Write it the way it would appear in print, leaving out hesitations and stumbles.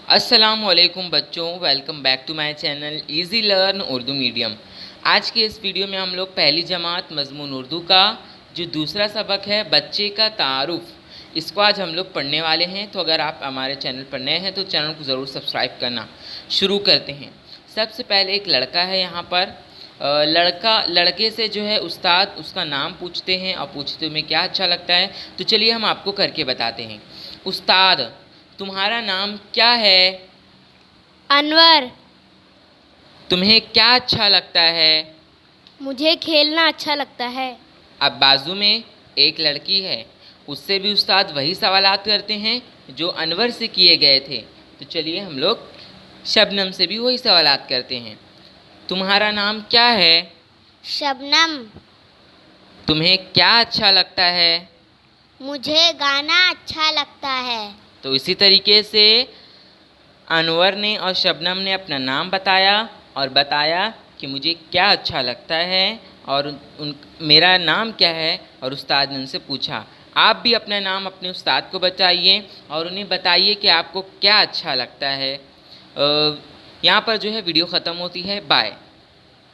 अस्सलामुअलैकुम बच्चों, welcome back to my channel easy learn Urdu medium. आज के इस वीडियो में हम लोग पहली जमात मज़मून उर्दू का जो दूसरा सबक है बच्चे का तारुफ, इसको आज हम लोग पढ़ने वाले हैं। तो अगर आप हमारे चैनल पर नए हैं तो चैनल को ज़रूर सब्सक्राइब करना। शुरू करते हैं। सबसे पहले एक लड़का है यहाँ पर। लड़के से जो है उस्ताद उसका नाम पूछते हैं और पूछते तुम्हें क्या अच्छा लगता है। तो चलिए हम आपको करके बताते हैं। उस्ताद, तुम्हारा नाम क्या है? अनवर। तुम्हें क्या अच्छा लगता है? मुझे खेलना अच्छा लगता है। अब बाजू में एक लड़की है, उससे भी उस्ताद वही सवालात करते हैं जो अनवर से किए गए थे। तो चलिए हम लोग शबनम से भी वही सवालात करते हैं। तुम्हारा नाम क्या है? शबनम। तुम्हें क्या अच्छा लगता है? मुझे गाना अच्छा लगता है। तो इसी तरीके से अनवर ने और शबनम ने अपना नाम बताया और बताया कि मुझे क्या अच्छा लगता है और मेरा नाम क्या है, और उस्ताद ने उनसे पूछा। आप भी अपना नाम अपने उस्ताद को बताइए और उन्हें बताइए कि आपको क्या अच्छा लगता है। यहाँ पर जो है वीडियो ख़त्म होती है। बाय।